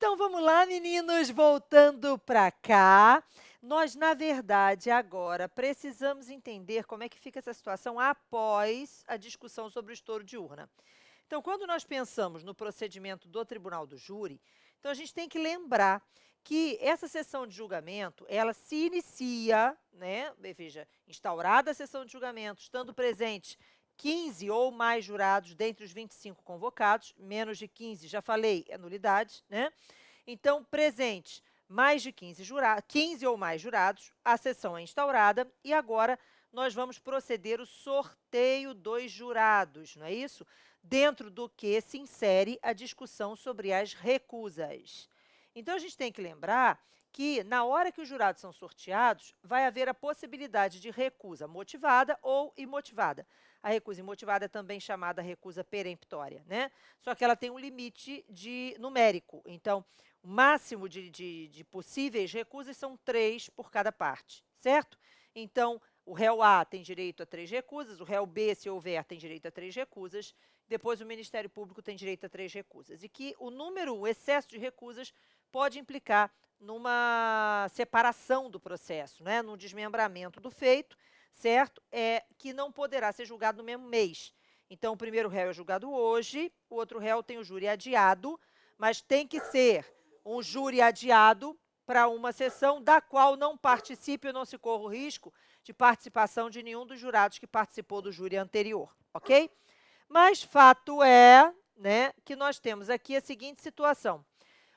Então vamos lá, meninos, voltando para cá. Nós, na verdade, agora precisamos entender como é que fica essa situação após a discussão sobre o estouro de urna. Então, quando nós pensamos no procedimento do tribunal do júri, então a gente tem que lembrar que essa sessão de julgamento, ela se inicia, né, veja, instaurada a sessão de julgamento, estando presente 15 ou mais jurados dentre os 25 convocados, menos de 15, já falei, é nulidade, né? Então, presentes mais de 15 ou mais jurados, a sessão é instaurada e agora nós vamos proceder o sorteio dos jurados, não é isso? Dentro do que se insere a discussão sobre as recusas. Então, a gente tem que lembrar que, na hora que os jurados são sorteados, vai haver a possibilidade de recusa motivada ou imotivada. A recusa imotivada é também chamada recusa peremptória, né? Só que ela tem um limite numérico. Então, o máximo de possíveis recusas são 3 por cada parte, certo? Então, o réu A tem direito a 3 recusas, o réu B, se houver, tem direito a 3 recusas, depois o Ministério Público tem direito a 3 recusas. E que o excesso de recusas, pode implicar numa separação do processo, né? Num desmembramento do feito, certo? Que não poderá ser julgado no mesmo mês. Então, o primeiro réu é julgado hoje, o outro réu tem o júri adiado, mas tem que ser um júri adiado para uma sessão da qual não participe ou não se corra o risco de participação de nenhum dos jurados que participou do júri anterior, ok? Mas fato é, né, que nós temos aqui a seguinte situação.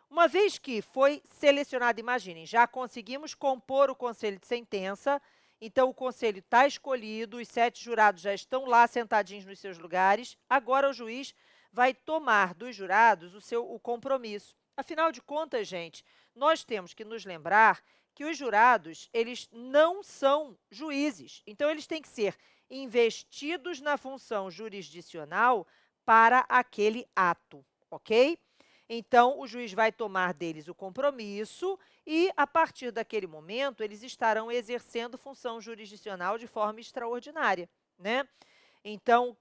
Uma vez que foi selecionado, imaginem, já conseguimos compor o conselho de sentença, então o conselho está escolhido, os 7 jurados já estão lá sentadinhos nos seus lugares, agora o juiz vai tomar dos jurados o compromisso. Afinal de contas, gente, nós temos que nos lembrar que os jurados, eles não são juízes, então eles têm que ser investidos na função jurisdicional para aquele ato, ok? Então, o juiz vai tomar deles o compromisso e, a partir daquele momento, eles estarão exercendo função jurisdicional de forma extraordinária, né? Então,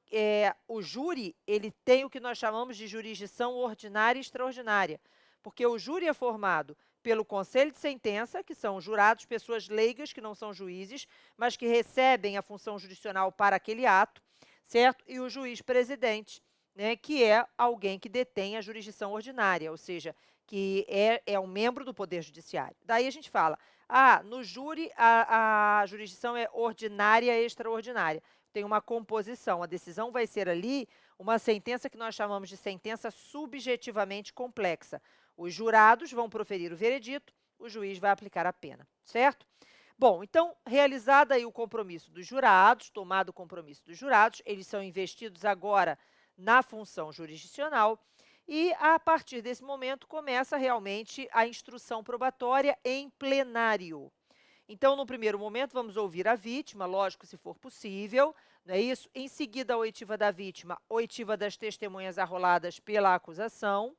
o júri, ele tem o que nós chamamos de jurisdição ordinária e extraordinária, porque o júri é formado pelo conselho de sentença, que são jurados, pessoas leigas, que não são juízes, mas que recebem a função jurisdicional para aquele ato, certo? E o juiz presidente, né, que é alguém que detém a jurisdição ordinária, ou seja, que é um membro do Poder Judiciário. Daí a gente fala, no júri a jurisdição é ordinária e extraordinária. Tem uma composição, a decisão vai ser ali uma sentença que nós chamamos de sentença subjetivamente complexa. Os jurados vão proferir o veredito, o juiz vai aplicar a pena, certo? Bom, então, realizado aí o compromisso dos jurados, tomado o compromisso dos jurados, eles são investidos agora na função jurisdicional e, a partir desse momento, começa realmente a instrução probatória em plenário. Então, no primeiro momento, vamos ouvir a vítima, lógico, se for possível, não é isso? Em seguida, a oitiva da vítima, oitiva das testemunhas arroladas pela acusação,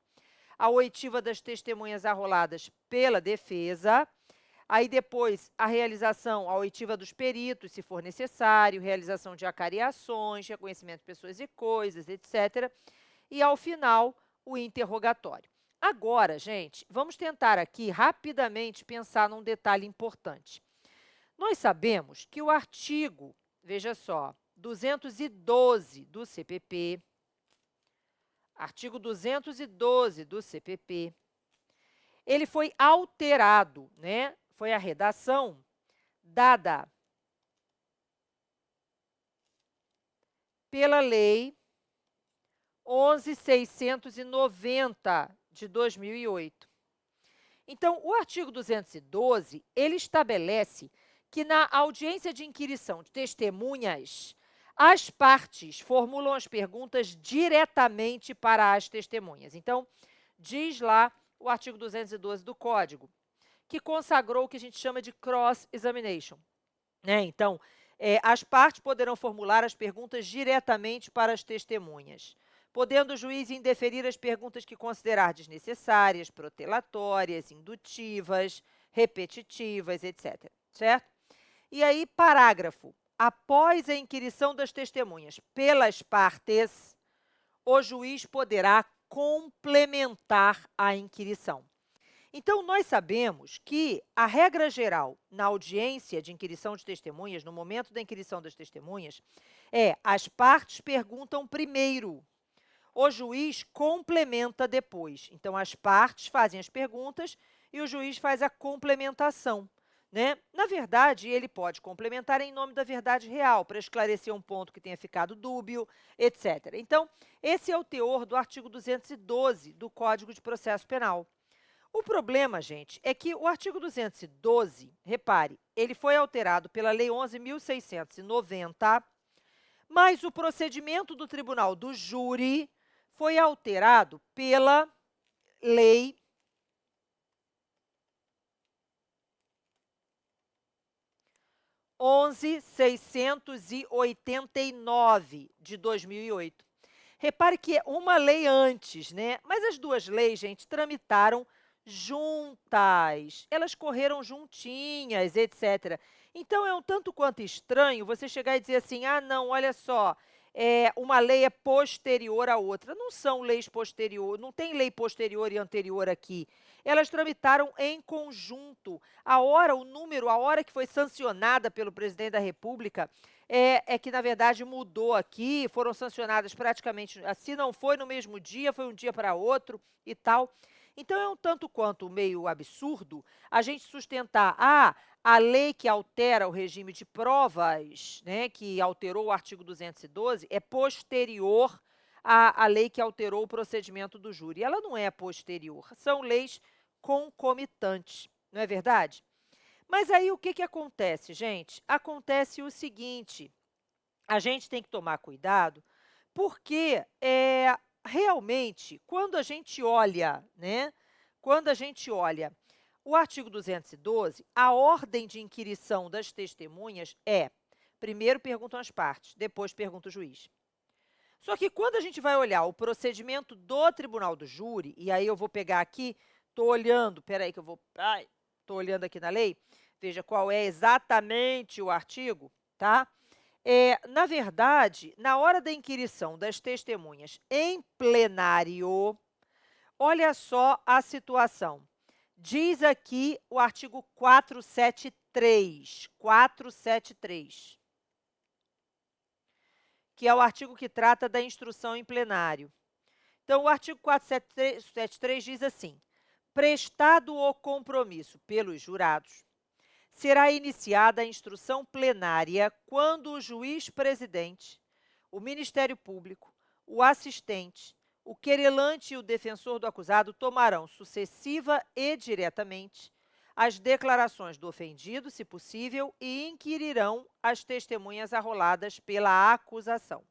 a oitiva das testemunhas arroladas pela defesa, aí depois a realização, a oitiva dos peritos, se for necessário, realização de acariações, reconhecimento de pessoas e coisas, etc. E, ao final, o interrogatório. Agora, gente, vamos tentar aqui rapidamente pensar num detalhe importante. Nós sabemos que o artigo, veja só, 212 do CPP, artigo 212 do CPP, ele foi alterado, né? Foi a redação dada pela Lei 11.690 de 2008. Então, o artigo 212, ele estabelece que na audiência de inquirição de testemunhas, as partes formulam as perguntas diretamente para as testemunhas. Então, diz lá o artigo 212 do Código, que consagrou o que a gente chama de cross-examination, né? Então, as partes poderão formular as perguntas diretamente para as testemunhas, podendo o juiz indeferir as perguntas que considerar desnecessárias, protelatórias, indutivas, repetitivas, etc. Certo? E aí, parágrafo. Após a inquirição das testemunhas pelas partes, o juiz poderá complementar a inquirição. Então, nós sabemos que a regra geral na audiência de inquirição de testemunhas, no momento da inquirição das testemunhas, as partes perguntam primeiro, o juiz complementa depois. Então, as partes fazem as perguntas e o juiz faz a complementação, né? Na verdade, ele pode complementar em nome da verdade real, para esclarecer um ponto que tenha ficado dúbio, etc. Então, esse é o teor do artigo 212 do Código de Processo Penal. O problema, gente, é que o artigo 212, repare, ele foi alterado pela Lei 11.690, mas o procedimento do Tribunal do Júri foi alterado pela Lei 11.689 de 2008. Repare que é uma lei antes, né? Mas as duas leis, gente, tramitaram juntas. Elas correram juntinhas, etc. Então, é um tanto quanto estranho você chegar e dizer assim, ah, não, olha só, uma lei é posterior à outra. Não são leis posteriores, não tem lei posterior e anterior aqui. Elas tramitaram em conjunto. A hora que foi sancionada pelo presidente da República, que, na verdade, mudou aqui, foram sancionadas praticamente, se não foi no mesmo dia, foi um dia para outro e tal. Então, é um tanto quanto meio absurdo a gente sustentar, a lei que altera o regime de provas, né, que alterou o artigo 212, é posterior à lei que alterou o procedimento do júri. Ela não é posterior, são leis concomitantes, não é verdade? Mas aí o que acontece, gente? Acontece o seguinte, a gente tem que tomar cuidado, porque realmente, quando a gente olha, né, quando a gente olha o artigo 212, a ordem de inquirição das testemunhas primeiro perguntam as partes, depois pergunta o juiz. Só que quando a gente vai olhar o procedimento do tribunal do júri, e aí eu vou pegar aqui, estou olhando, peraí que eu vou, estou olhando aqui na lei, veja qual é exatamente o artigo, tá? Na verdade, na hora da inquirição das testemunhas em plenário, olha só a situação. Diz aqui o artigo 473, que é o artigo que trata da instrução em plenário. Então, o artigo 473 diz assim, prestado o compromisso pelos jurados, será iniciada a instrução plenária quando o juiz-presidente, o Ministério Público, o assistente, o querelante e o defensor do acusado tomarão sucessiva e diretamente as declarações do ofendido, se possível, e inquirirão as testemunhas arroladas pela acusação.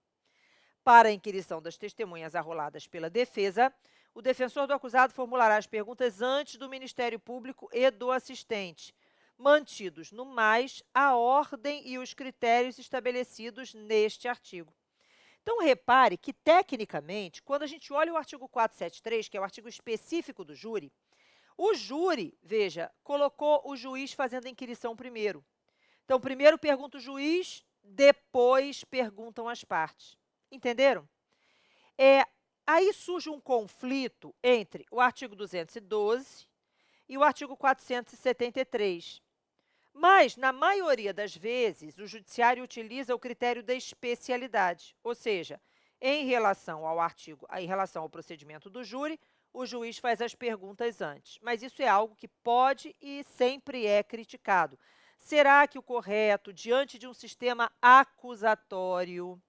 Para a inquirição das testemunhas arroladas pela defesa, o defensor do acusado formulará as perguntas antes do Ministério Público e do assistente, mantidos, no mais, a ordem e os critérios estabelecidos neste artigo. Então, repare que, tecnicamente, quando a gente olha o artigo 473, que é o artigo específico do júri, o júri, veja, colocou o juiz fazendo a inquirição primeiro. Então, primeiro pergunta o juiz, depois perguntam as partes. Entenderam? Aí surge um conflito entre o artigo 212 e o artigo 473. Mas, na maioria das vezes, o judiciário utiliza o critério da especialidade, ou seja, em relação ao procedimento do júri, o juiz faz as perguntas antes. Mas isso é algo que pode e sempre é criticado. Será que o correto, diante de um sistema acusatório,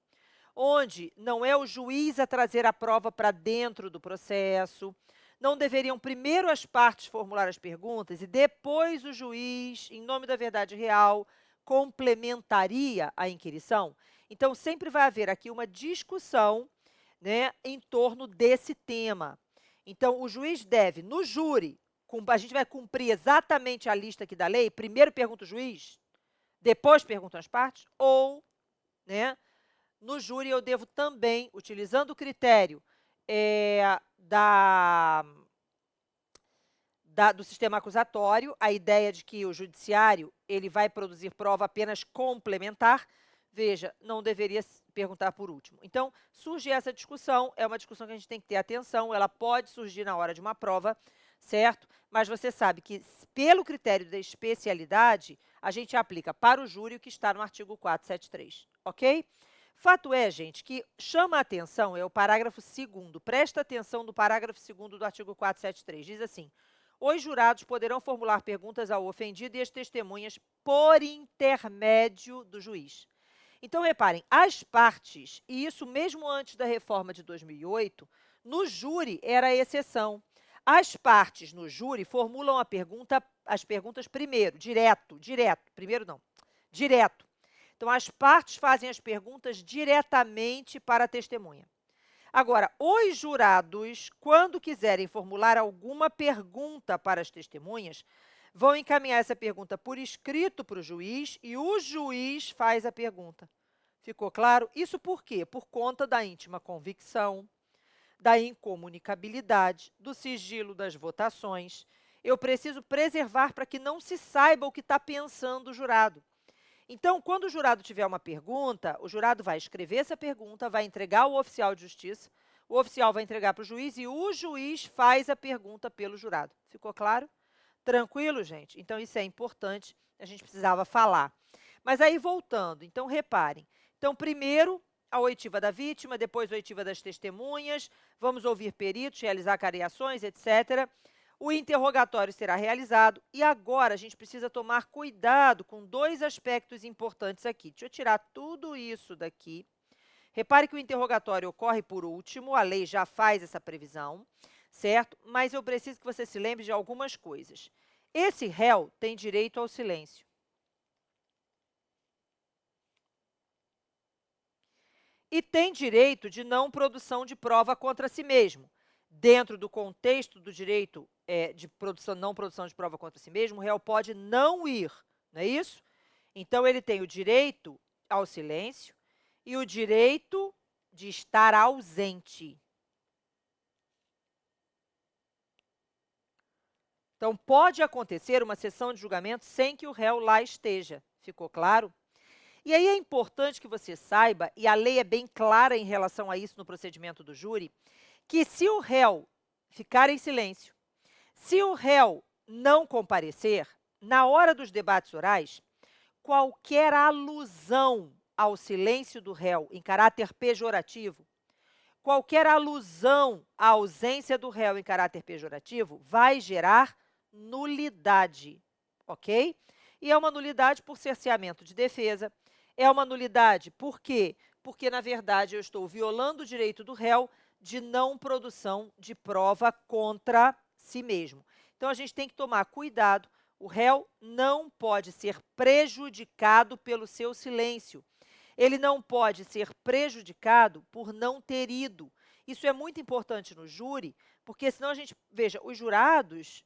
onde não é o juiz a trazer a prova para dentro do processo, não deveriam primeiro as partes formular as perguntas e depois o juiz, em nome da verdade real, complementaria a inquirição? Então, sempre vai haver aqui uma discussão, né, em torno desse tema. Então, o juiz deve, no júri, a gente vai cumprir exatamente a lista aqui da lei, primeiro pergunta o juiz, depois perguntam as partes, ou, né, no júri eu devo também, utilizando o critério do sistema acusatório, a ideia de que o judiciário ele vai produzir prova apenas complementar, veja, não deveria perguntar por último. Então, surge essa discussão, é uma discussão que a gente tem que ter atenção, ela pode surgir na hora de uma prova, certo? Mas você sabe que, pelo critério da especialidade, a gente aplica para o júri o que está no artigo 473, ok? Fato é, gente, que chama a atenção, é o parágrafo 2º, presta atenção no parágrafo 2º do artigo 473, diz assim: os jurados poderão formular perguntas ao ofendido e às testemunhas por intermédio do juiz. Então, reparem, as partes, e isso mesmo antes da reforma de 2008, no júri era a exceção. As partes no júri formulam as perguntas primeiro, direto, primeiro não, direto. Então, as partes fazem as perguntas diretamente para a testemunha. Agora, os jurados, quando quiserem formular alguma pergunta para as testemunhas, vão encaminhar essa pergunta por escrito para o juiz e o juiz faz a pergunta. Ficou claro? Isso por quê? Por conta da íntima convicção, da incomunicabilidade, do sigilo das votações. Eu preciso preservar para que não se saiba o que está pensando o jurado. Então, quando o jurado tiver uma pergunta, o jurado vai escrever essa pergunta, vai entregar ao oficial de justiça, o oficial vai entregar para o juiz e o juiz faz a pergunta pelo jurado. Ficou claro? Tranquilo, gente? Então, isso é importante, a gente precisava falar. Mas aí, voltando, então, reparem. Então, primeiro, a oitiva da vítima, depois a oitiva das testemunhas, vamos ouvir peritos, realizar cariações, etc. O interrogatório será realizado e agora a gente precisa tomar cuidado com dois aspectos importantes aqui. Deixa eu tirar tudo isso daqui. Repare que o interrogatório ocorre por último, a lei já faz essa previsão, certo? Mas eu preciso que você se lembre de algumas coisas. Esse réu tem direito ao silêncio. E tem direito de não produção de prova contra si mesmo. Dentro do contexto do direito de não produção de prova contra si mesmo, o réu pode não ir, não é isso? Então, ele tem o direito ao silêncio e o direito de estar ausente. Então, pode acontecer uma sessão de julgamento sem que o réu lá esteja. Ficou claro? E aí é importante que você saiba, e a lei é bem clara em relação a isso no procedimento do júri, que se o réu ficar em silêncio, se o réu não comparecer, na hora dos debates orais, qualquer alusão ao silêncio do réu em caráter pejorativo, qualquer alusão à ausência do réu em caráter pejorativo vai gerar nulidade, ok? E é uma nulidade por cerceamento de defesa, é uma nulidade por quê? Porque, na verdade, eu estou violando o direito do réu de não produção de prova contra si mesmo. Então, a gente tem que tomar cuidado, o réu não pode ser prejudicado pelo seu silêncio. Ele não pode ser prejudicado por não ter ido. Isso é muito importante no júri, porque senão a gente, veja, os jurados,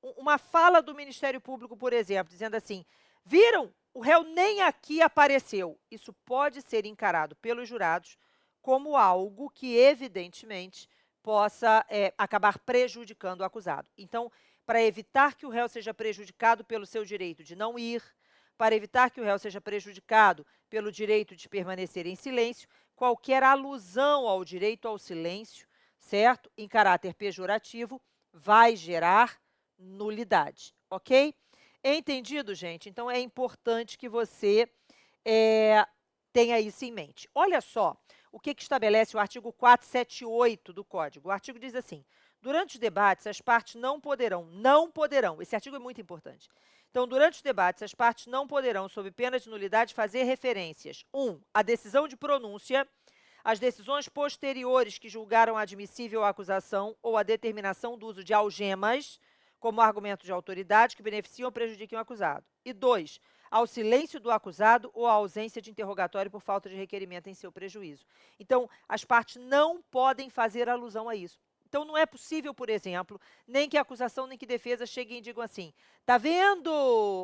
uma fala do Ministério Público, por exemplo, dizendo assim, viram? O réu nem aqui apareceu. Isso pode ser encarado pelos jurados como algo que, evidentemente, possa acabar prejudicando o acusado. Então, para evitar que o réu seja prejudicado pelo seu direito de não ir, para evitar que o réu seja prejudicado pelo direito de permanecer em silêncio, qualquer alusão ao direito ao silêncio, certo? Em caráter pejorativo, vai gerar nulidade, ok? Entendido, gente? Então, é importante que você tenha isso em mente. Olha só o que estabelece o artigo 478 do Código. O artigo diz assim, durante os debates, as partes não poderão, esse artigo é muito importante. Então, durante os debates, as partes não poderão, sob pena de nulidade, fazer referências. 1. A decisão de pronúncia, as decisões posteriores que julgaram admissível a acusação ou a determinação do uso de algemas, como argumento de autoridade que beneficiam ou prejudiquem o acusado. E 2, ao silêncio do acusado ou à ausência de interrogatório por falta de requerimento em seu prejuízo. Então, as partes não podem fazer alusão a isso. Então, não é possível, por exemplo, nem que a acusação nem que a defesa cheguem e digam assim, tá vendo?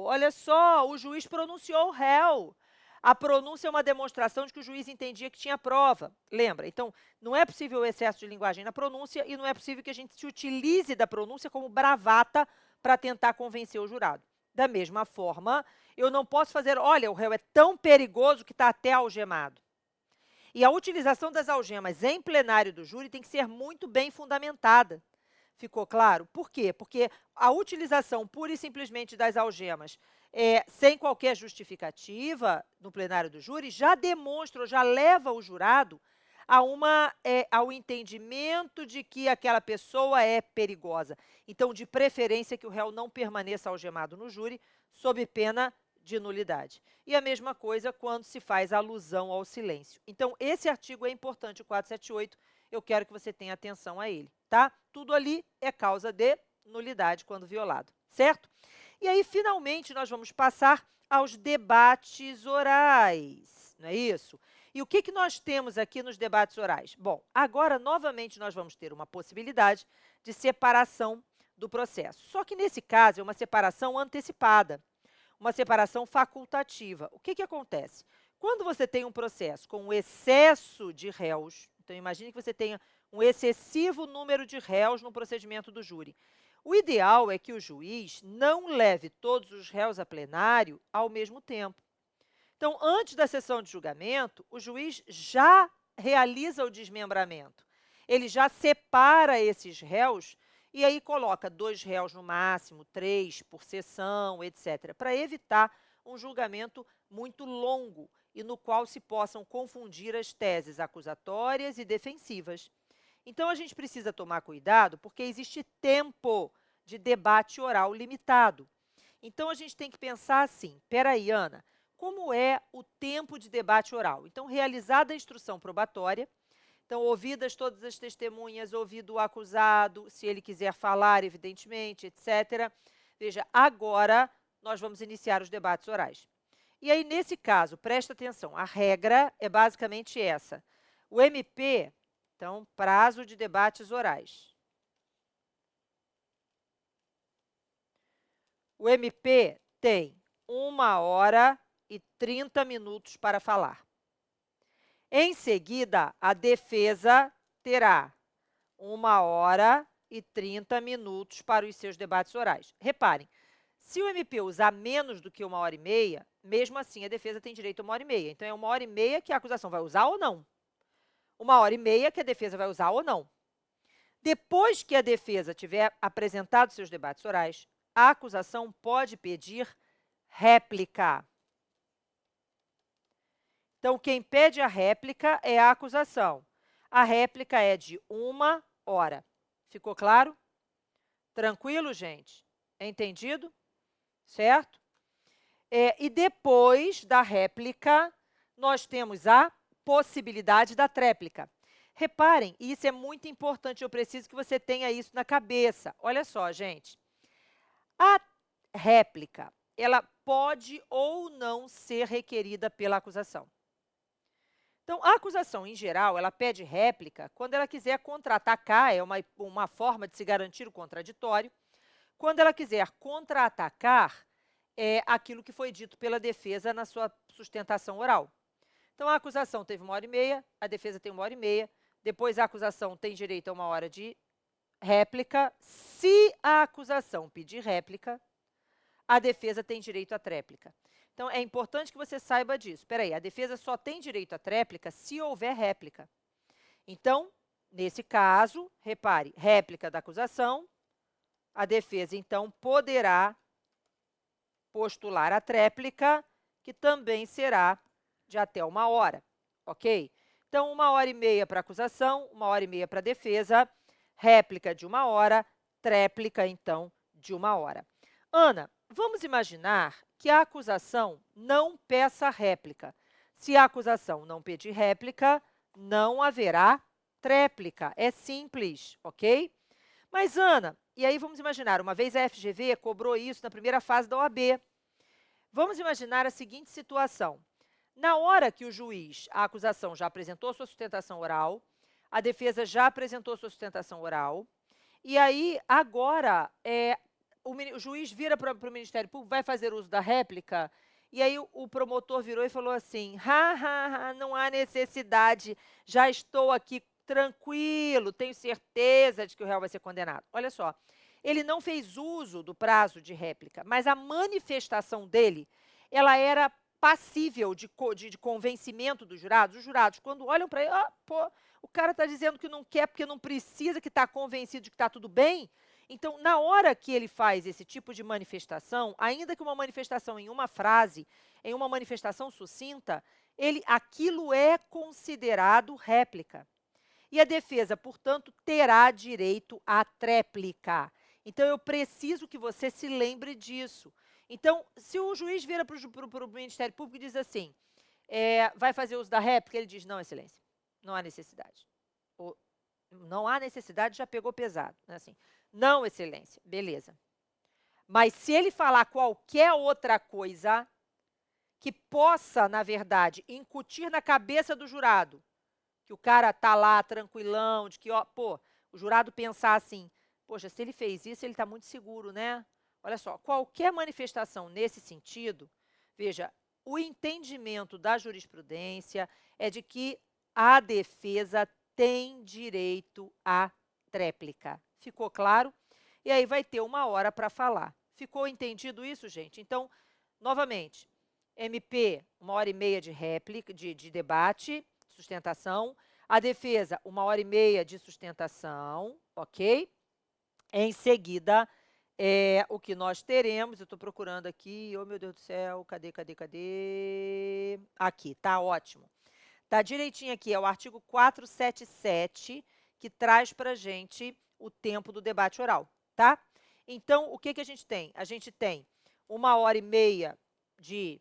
Olha só, o juiz pronunciou o réu. A pronúncia é uma demonstração de que o juiz entendia que tinha prova. Lembra? Então, não é possível o excesso de linguagem na pronúncia e não é possível que a gente se utilize da pronúncia como bravata para tentar convencer o jurado. Da mesma forma, eu não posso fazer, olha, o réu é tão perigoso que está até algemado. E a utilização das algemas em plenário do júri tem que ser muito bem fundamentada. Ficou claro? Por quê? Porque a utilização pura e simplesmente das algemas, sem qualquer justificativa no plenário do júri, já demonstra ou já leva o jurado ao entendimento de que aquela pessoa é perigosa. Então, de preferência que o réu não permaneça algemado no júri, sob pena de nulidade. E a mesma coisa quando se faz alusão ao silêncio. Então, esse artigo é importante, o 478, eu quero que você tenha atenção a ele, tá? Tudo ali é causa de nulidade quando violado, certo? E aí, finalmente, nós vamos passar aos debates orais, não é isso? E o que nós temos aqui nos debates orais? Bom, agora, novamente, nós vamos ter uma possibilidade de separação do processo. Só que, nesse caso, é uma separação antecipada, uma separação facultativa. O que acontece? Quando você tem um processo com excesso de réus, então imagine que você tenha um excessivo número de réus no procedimento do júri. O ideal é que o juiz não leve todos os réus a plenário ao mesmo tempo. Então, antes da sessão de julgamento, o juiz já realiza o desmembramento. Ele já separa esses réus e aí coloca 2 réus no máximo, 3 por sessão, etc., para evitar um julgamento muito longo e no qual se possam confundir as teses acusatórias e defensivas. Então, a gente precisa tomar cuidado porque existe tempo de debate oral limitado. Então, a gente tem que pensar assim, espera aí, Ana, como é o tempo de debate oral? Então, realizada a instrução probatória, então, ouvidas todas as testemunhas, ouvido o acusado, se ele quiser falar, evidentemente, etc. Veja, agora nós vamos iniciar os debates orais. E aí, nesse caso, presta atenção, a regra é basicamente essa. O MP, então, prazo de debates orais. O MP tem 1h30 para falar. Em seguida, a defesa terá 1h30 para os seus debates orais. Reparem, se o MP usar menos do que 1h30, mesmo assim a defesa tem direito a 1h30. Então, é 1h30 que a acusação vai usar ou não. 1h30 que a defesa vai usar ou não. Depois que a defesa tiver apresentado seus debates orais, a acusação pode pedir réplica. Então, quem pede a réplica é a acusação. A réplica é de 1h. Ficou claro? Tranquilo, gente? Entendido? Certo? E depois da réplica, nós temos a possibilidade da tréplica. Reparem, isso é muito importante, eu preciso que você tenha isso na cabeça. Olha só, gente. A réplica, ela pode ou não ser requerida pela acusação. Então, a acusação, em geral, ela pede réplica quando ela quiser contra-atacar, é uma forma de se garantir o contraditório. Quando ela quiser contra-atacar aquilo que foi dito pela defesa na sua sustentação oral. Então, a acusação teve 1h30, a defesa tem 1h30, depois a acusação tem direito a 1h de réplica. Se a acusação pedir réplica, a defesa tem direito à tréplica. Então, é importante que você saiba disso. Espera aí, a defesa só tem direito à tréplica se houver réplica. Então, nesse caso, repare, réplica da acusação, a defesa, então, poderá postular a tréplica, que também será de até 1h, ok? Então, 1h30 para a acusação, 1h30 para a defesa, réplica de 1h, tréplica, então, de 1h. Ana, vamos imaginar que a acusação não peça réplica. Se a acusação não pedir réplica, não haverá tréplica. É simples, ok? Mas, Ana, e aí vamos imaginar, uma vez a FGV cobrou isso na primeira fase da OAB. Vamos imaginar a seguinte situação. Na hora que o juiz, a acusação já apresentou sua sustentação oral, a defesa já apresentou sua sustentação oral, e aí agora o juiz vira para o Ministério Público, vai fazer uso da réplica, e aí o promotor virou e falou assim, não há necessidade, já estou aqui tranquilo, tenho certeza de que o réu vai ser condenado. Olha só, ele não fez uso do prazo de réplica, mas a manifestação dele, ela era passível de convencimento dos jurados. Os jurados, quando olham para ele, pô, o cara está dizendo que não quer porque não precisa, que está convencido de que está tudo bem. Então, na hora que ele faz esse tipo de manifestação, ainda que uma manifestação em uma frase, em uma manifestação sucinta, aquilo é considerado réplica. E a defesa, portanto, terá direito à tréplica. Então, eu preciso que você se lembre disso. Então, se o juiz vira para o Ministério Público e diz assim, vai fazer uso da réplica, ele diz, não, excelência, não há necessidade. Ou, não há necessidade, já pegou pesado. Né? Assim, não, excelência, beleza. Mas se ele falar qualquer outra coisa que possa, na verdade, incutir na cabeça do jurado, que o cara tá lá tranquilão, de que, o jurado pensar assim, poxa, se ele fez isso, ele está muito seguro, né? Olha só, qualquer manifestação nesse sentido, veja, o entendimento da jurisprudência é de que a defesa tem direito à tréplica. Ficou claro? E aí vai ter 1 hora para falar. Ficou entendido isso, gente? Então, novamente, MP, 1h30 de réplica, de debate, sustentação. A defesa, 1h30 de sustentação, ok? Em seguida, o que nós teremos, eu estou procurando aqui, oh meu Deus do céu, cadê? Aqui, tá ótimo. Tá direitinho aqui, é o artigo 477, que traz para a gente o tempo do debate oral, tá? Então, o que a gente tem? A gente tem 1h30 de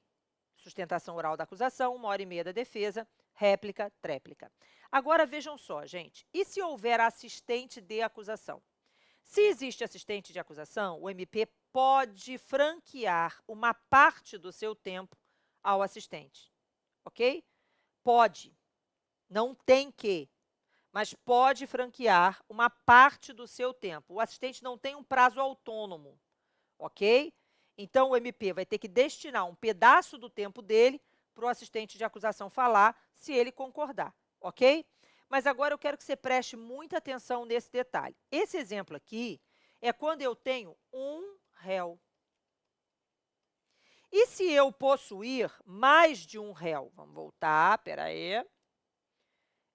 sustentação oral da acusação, 1h30 da defesa, réplica, tréplica. Agora, vejam só, gente, e se houver assistente de acusação? Se existe assistente de acusação, o MP pode franquear uma parte do seu tempo ao assistente, ok? Pode, não tem que, mas pode franquear uma parte do seu tempo. O assistente não tem um prazo autônomo, ok? Então, o MP vai ter que destinar um pedaço do tempo dele para o assistente de acusação falar, se ele concordar, ok? Mas agora eu quero que você preste muita atenção nesse detalhe. Esse exemplo aqui é quando eu tenho um réu. E se eu possuir mais de um réu? Vamos voltar, espera aí.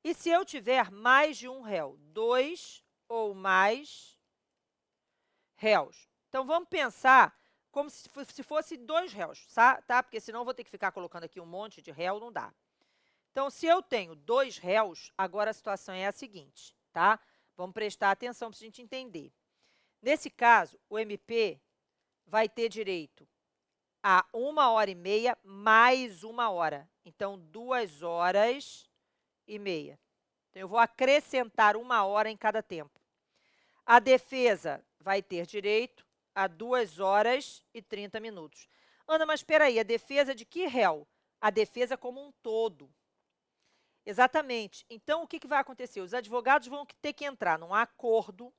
E se eu tiver mais de um réu? 2 ou mais réus. Então, vamos pensar como se fosse 2 réus, tá? Porque senão eu vou ter que ficar colocando aqui um monte de réu, não dá. Então, se eu tenho 2 réus, agora a situação é a seguinte, tá? Vamos prestar atenção para a gente entender. Nesse caso, o MP vai ter direito a 1h30 mais 1 hora. Então, 2h30. Então, eu vou acrescentar 1 hora em cada tempo. A defesa vai ter direito a 2h30. Ana, mas espera aí, a defesa de que réu? A defesa como um todo. Exatamente. Então, o que vai acontecer? Os advogados vão ter que entrar num acordo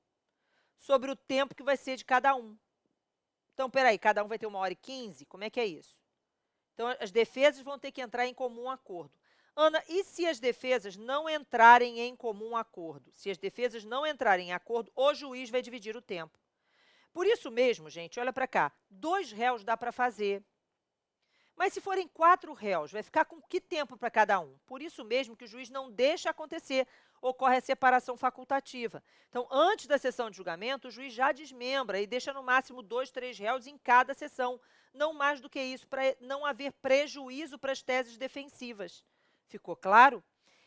sobre o tempo que vai ser de cada um. Então, espera aí, cada um vai ter 1h15? Como é que é isso? Então, as defesas vão ter que entrar em comum acordo. Ana, e se as defesas não entrarem em comum acordo? Se as defesas não entrarem em acordo, o juiz vai dividir o tempo. Por isso mesmo, gente, olha para cá, 2 réus dá para fazer. Mas se forem 4 réus, vai ficar com que tempo para cada um? Por isso mesmo que o juiz não deixa acontecer, ocorre a separação facultativa. Então, antes da sessão de julgamento, o juiz já desmembra e deixa no máximo 2, 3 réus em cada sessão. Não mais do que isso, para não haver prejuízo para as teses defensivas. Ficou claro?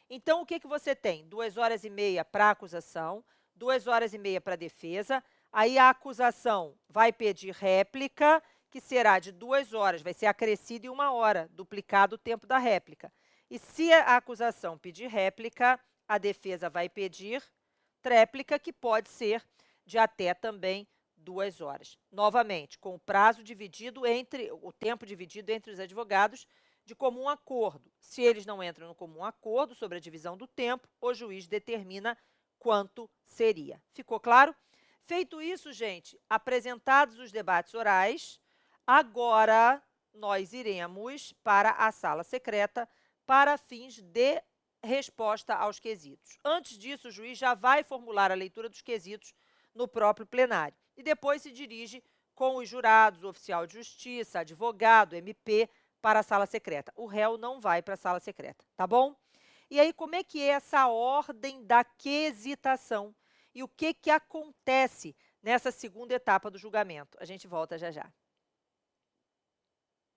Então, o que você tem? 2h30 para a acusação, 2h30 para a defesa, aí a acusação vai pedir réplica, que será de 2 horas, vai ser acrescido em 1 hora, duplicado o tempo da réplica. E se a acusação pedir réplica, a defesa vai pedir tréplica, que pode ser de até também 2 horas. Novamente, com o prazo dividido o tempo dividido entre os advogados de comum acordo. Se eles não entram no comum acordo sobre a divisão do tempo, o juiz determina quanto seria. Ficou claro? Feito isso, gente, apresentados os debates orais, agora nós iremos para a sala secreta para fins de resposta aos quesitos. Antes disso, o juiz já vai formular a leitura dos quesitos no próprio plenário e depois se dirige com os jurados, o oficial de justiça, advogado, MP, para a sala secreta. O réu não vai para a sala secreta, tá bom? E aí, como é que é essa ordem da quesitação? E o que que acontece nessa segunda etapa do julgamento? A gente volta já já.